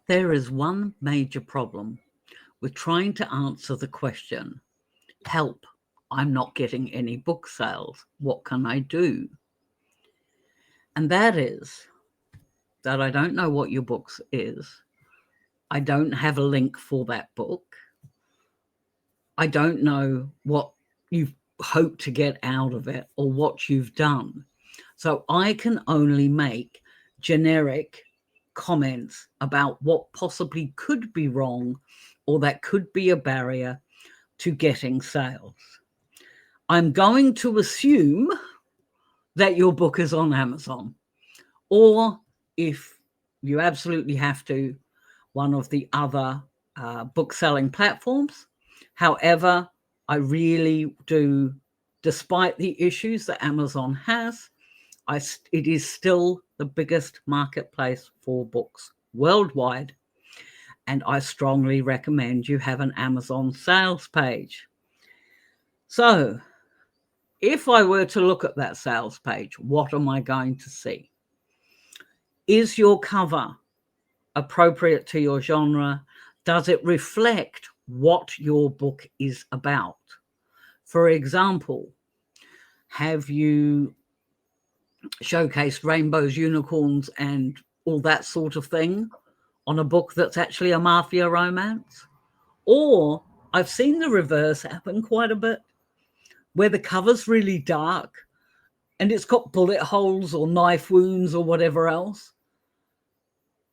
There is one major problem with trying to answer the question, help, I'm not getting any book sales. What can I do? And that is that I don't know what your book is. I don't have a link for that book. I don't know what you hope to get out of it or what you've done. So I can only make generic comments about what possibly could be wrong or that could be a barrier to getting sales. I'm going to assume that your book is on Amazon, or if you absolutely have to, one of the other book selling platforms. However, I really do, despite the issues that Amazon has, it is still the biggest marketplace for books worldwide. And I strongly recommend you have an Amazon sales page. So, if I were to look at that sales page, what am I going to see? Is your cover appropriate to your genre? Does it reflect what your book is about? For example, have you showcased rainbows, unicorns, and all that sort of thing on a book that's actually a mafia romance? Or I've seen the reverse happen quite a bit, where the cover's really dark and it's got bullet holes or knife wounds or whatever else,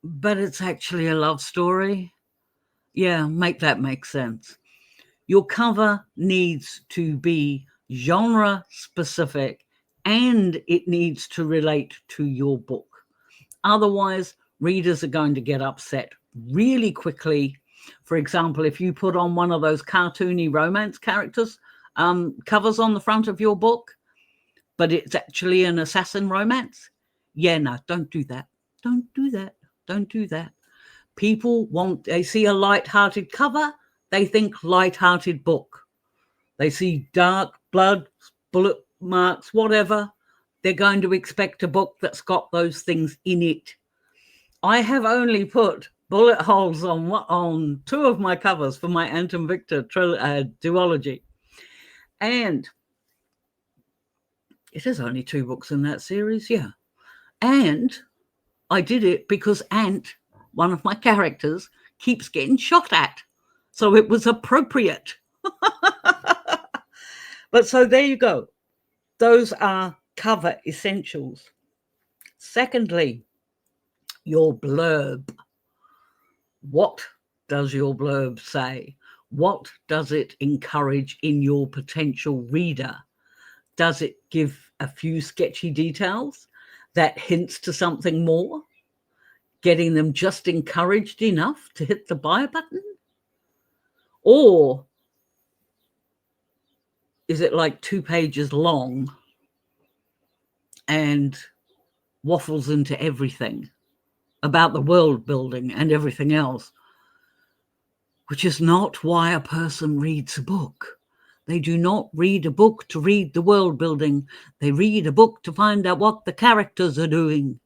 but it's actually a love story. Yeah, make that make sense. Your cover needs to be genre specific and it needs to relate to your book. Otherwise, readers are going to get upset really quickly. For example, if you put on one of those cartoony romance characters covers on the front of your book, but it's actually an assassin romance, yeah, no, don't do that. Don't do that. Don't do that. People they see a light-hearted cover, they think light-hearted book. They see dark blood, bullet marks, whatever. They're going to expect a book that's got those things in it. I have only put bullet holes on two of my covers for my Anton Victor duology. And it is only 2 books in that series, yeah. And I did it because Ant, one of my characters, keeps getting shot at. So it was appropriate. But so there you go. Those are cover essentials. Secondly, your blurb. What does your blurb say? What does it encourage in your potential reader? Does it give a few sketchy details that hints to something more? Getting them just encouraged enough to hit the buy button? Or is it like 2 pages long and waffles into everything about the world building and everything else, which is not why a person reads a book. They do not read a book to read the world building. They read a book to find out what the characters are doing.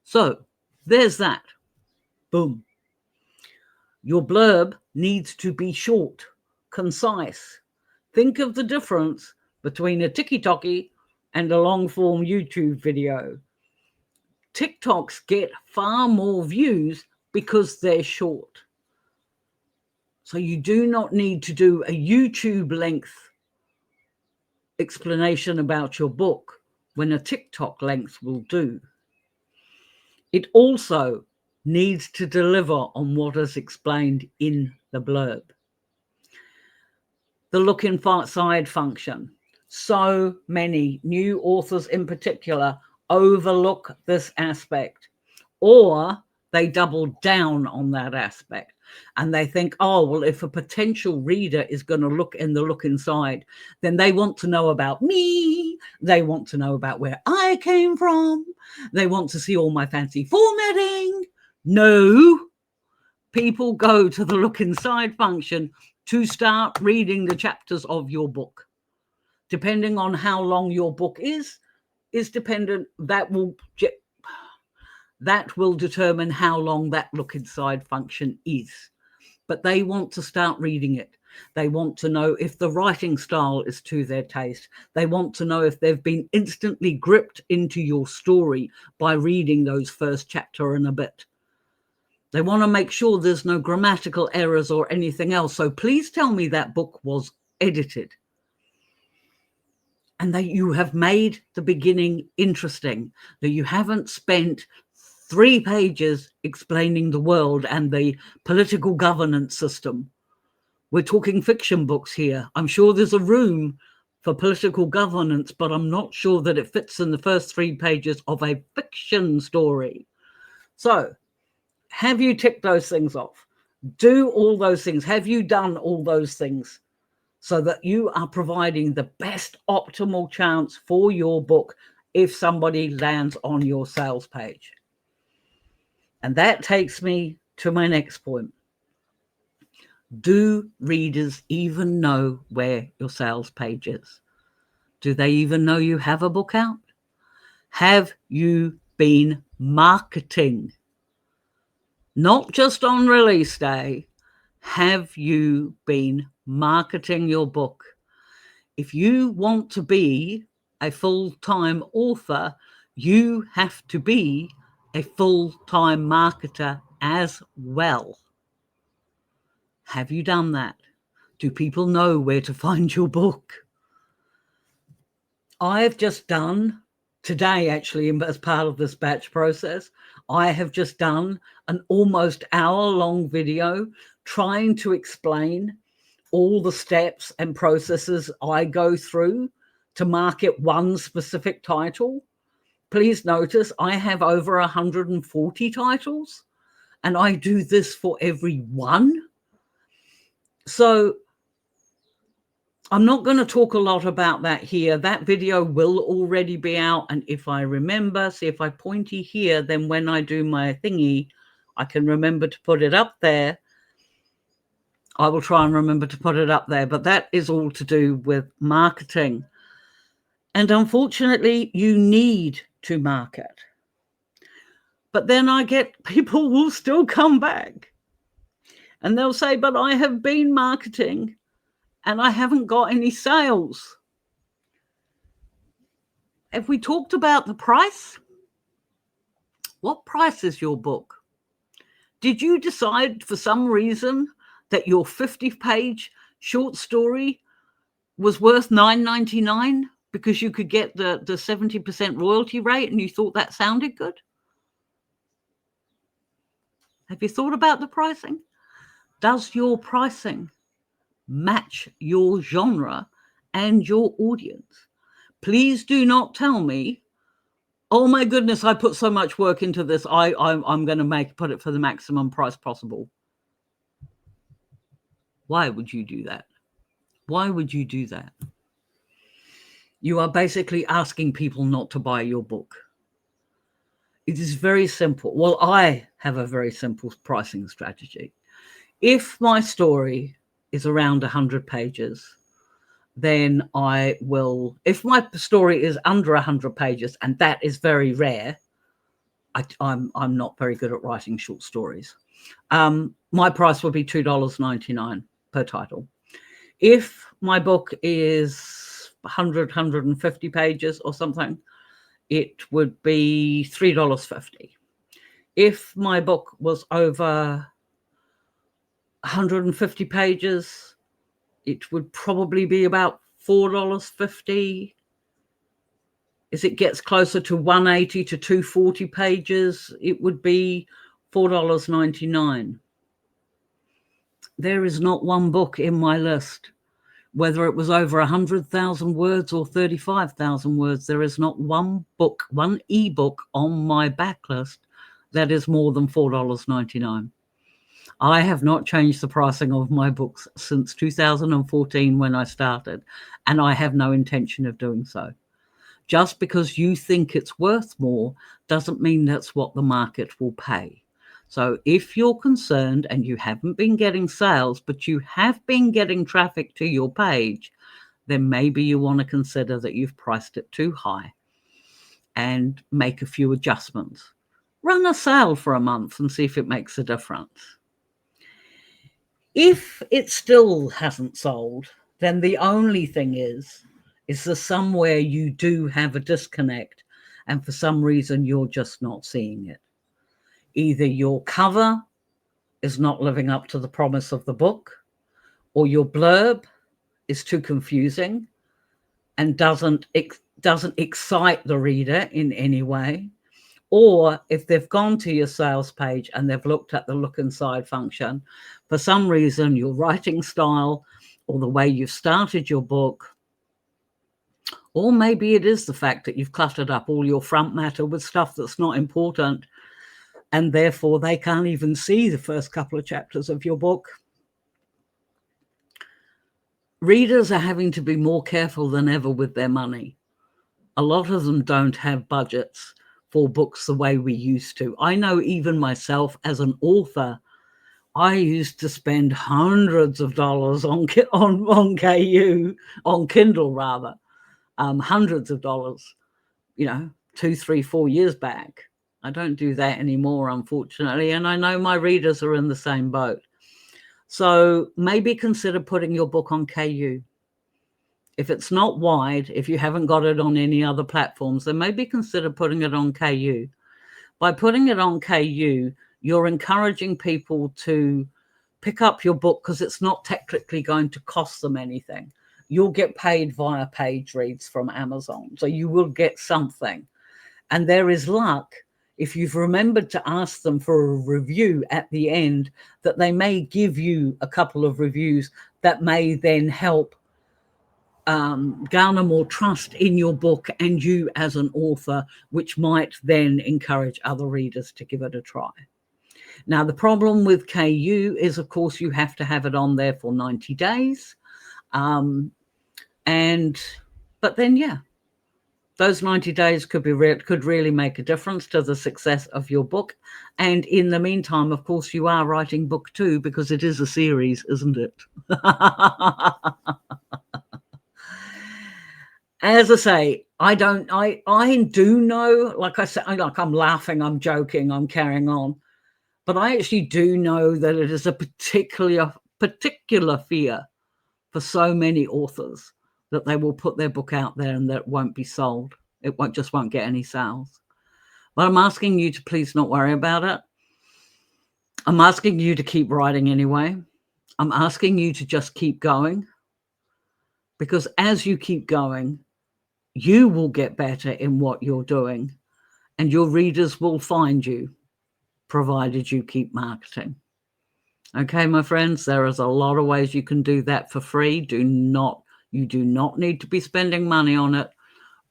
So there's that. Boom. Your blurb needs to be short, concise. Think of the difference between a TikTok and a long form YouTube video. TikToks get far more views because they're short. So you do not need to do a YouTube length explanation about your book when a TikTok length will do. It also needs to deliver on what is explained in the blurb. The look inside function. So many new authors in particular overlook this aspect, or they double down on that aspect. And they think, oh, well, if a potential reader is going to look in the look inside, then they want to know about me. They want to know about where I came from. They want to see all my fancy formatting. No, people go to the look inside function to start reading the chapters of your book. Depending on how long your book is dependent. That will That will determine how long that look inside function is. But they want to start reading it. They want to know if the writing style is to their taste. They want to know if they've been instantly gripped into your story by reading those first chapter and a bit. They want to make sure there's no grammatical errors or anything else. So please tell me that book was edited and that you have made the beginning interesting, that you haven't spent 3 pages explaining the world and the political governance system. We're talking fiction books here. I'm sure there's a room for political governance, but I'm not sure that it fits in the first 3 pages of a fiction story. So have you ticked those things off? Do all those things. Have you done all those things so that you are providing the best optimal chance for your book if somebody lands on your sales page? And that takes me to my next point. Do readers even know where your sales page is? Do they even know you have a book out? Have you been marketing? Not just on release day. Have you been marketing your book? If you want to be a full-time author, you have to be a full-time marketer as well. Have you done that? Do people know where to find your book? I've just done today, actually, as part of this batch process, I have just done an almost hour-long video trying to explain all the steps and processes I go through to market one specific title. Please notice I have over 140 titles, and I do this for every one. So I'm not going to talk a lot about that here. That video will already be out. And if I remember, see if I pointy here, then when I do my thingy, I can remember to put it up there. I will try and remember to put it up there. But that is all to do with marketing. And unfortunately, you need to market. But then I get people will still come back. And they'll say, but I have been marketing and I haven't got any sales. Have we talked about the price? What price is your book? Did you decide for some reason that your 50-page short story was worth $9.99 because you could get the 70% royalty rate and you thought that sounded good? Have you thought about the pricing? Does your pricing match your genre and your audience? Please do not tell me, oh my goodness, I put so much work into this, I'm going to put it for the maximum price possible. Why would you do that? Why would you do that? You are basically asking people not to buy your book. It is very simple. Well, I have a very simple pricing strategy. If my story is around 100 pages, then I will, if my story is under 100 pages, and that is very rare, I'm not very good at writing short stories. My price would be $2.99 per title. If my book is 100, 150 pages or something, it would be $3.50. If my book was over 150 pages, it would probably be about $4.50. As it gets closer to 180 to 240 pages, it would be $4.99. There is not one book in my list, whether it was over 100,000 words or 35,000 words, there is not one book, one ebook on my backlist that is more than $4.99. I have not changed the pricing of my books since 2014 when I started, and I have no intention of doing so. Just because you think it's worth more doesn't mean that's what the market will pay. So if you're concerned and you haven't been getting sales, but you have been getting traffic to your page, then maybe you want to consider that you've priced it too high and make a few adjustments. run a sale for a month and see if it makes a difference. If it still hasn't sold, then the only thing is there somewhere you do have a disconnect and for some reason you're just not seeing it. Either your cover is not living up to the promise of the book, or your blurb is too confusing and doesn't excite the reader in any way. Or if they've gone to your sales page and they've looked at the look inside function, for some reason your writing style or the way you've started your book, or maybe it is the fact that you've cluttered up all your front matter with stuff that's not important, and therefore they can't even see the first couple of chapters of your book. Readers are having to be more careful than ever with their money. A lot of them don't have budgets for books the way we used to. I know even myself as an author, I used to spend hundreds of dollars on KU, on Kindle rather, hundreds of dollars, 2, 3, 4 years back. I don't do that anymore, unfortunately, and I know my readers are in the same boat. So maybe consider putting your book on KU. If it's not wide, if you haven't got it on any other platforms, then maybe consider putting it on KU. By putting it on KU, you're encouraging people to pick up your book because it's not technically going to cost them anything. You'll get paid via page reads from Amazon, so you will get something. And there is luck, if you've remembered to ask them for a review at the end, that they may give you a couple of reviews that may then help garner more trust in your book and you as an author, which might then encourage other readers to give it a try. Now, the problem with KU is, of course, you have to have it on there for 90 days. But then, yeah, those 90 days could really make a difference to the success of your book. And in the meantime, of course, you are writing book 2 because it is a series, isn't it? As I say, I do know, like I said, I'm laughing, I'm joking, I'm carrying on, but I actually do know that it is a particular fear for so many authors that they will put their book out there and that it won't be sold. It won't get any sales. But I'm asking you to please not worry about it. I'm asking you to keep writing anyway. I'm asking you to just keep going, because as you keep going, you will get better in what you're doing and your readers will find you, provided you keep marketing. Okay, my friends, there is a lot of ways you can do that for free. You do not need to be spending money on it.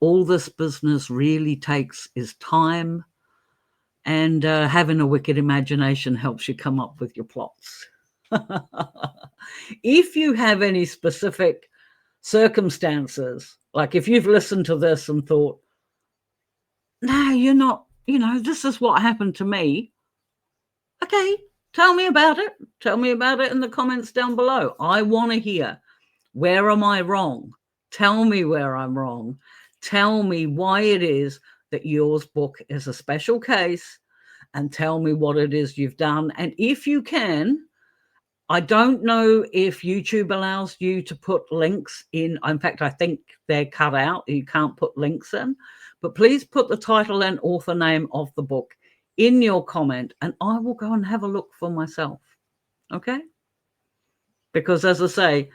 All this business really takes is time, and having a wicked imagination helps you come up with your plots. If you have any specific circumstances, like if you've listened to this and thought, no, you're not, this is what happened to me. Okay, tell me about it. Tell me about it in the comments down below. I want to hear, where am I wrong? Tell me where I'm wrong. Tell me why it is that yours book is a special case, and tell me what it is you've done. And if you can, I don't know if YouTube allows you to put links in. In fact, I think they're cut out. You can't put links in. But please put the title and author name of the book in your comment, and I will go and have a look for myself. Okay? Because as I say,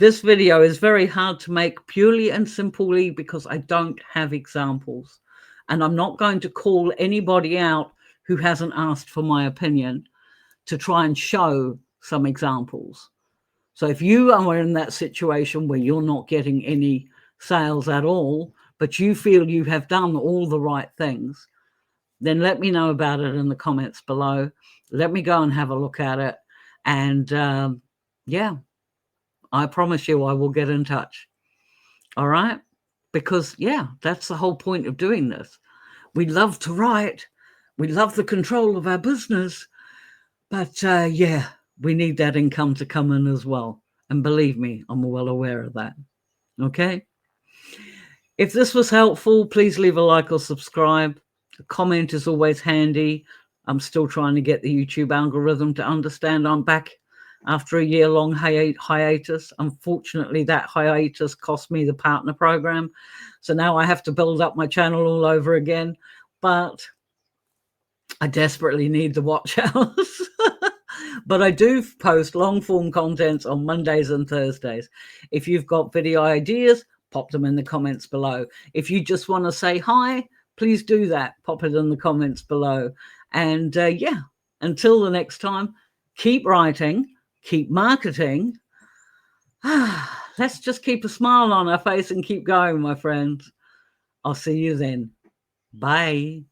this video is very hard to make purely and simply because I don't have examples. And I'm not going to call anybody out who hasn't asked for my opinion to try and show some examples. So if you are in that situation where you're not getting any sales at all, but you feel you have done all the right things, then let me know about it in the comments below. Let me go and have a look at it. And yeah, I promise you I will get in touch. All right? Because, yeah, that's the whole point of doing this. We love to write. We love the control of our business. But, yeah, we need that income to come in as well. And believe me, I'm well aware of that. Okay? If this was helpful, please leave a like or subscribe. A comment is always handy. I'm still trying to get the YouTube algorithm to understand I'm back after a year-long hiatus. Unfortunately, that hiatus cost me the partner program. So now I have to build up my channel all over again. But I desperately need the watch hours. But I do post long-form content on Mondays and Thursdays. If you've got video ideas, pop them in the comments below. If you just want to say hi, please do that. Pop it in the comments below. And yeah, until the next time, keep writing, keep marketing. Let's just keep a smile on our face and keep going, my friends. I'll see you then. Bye.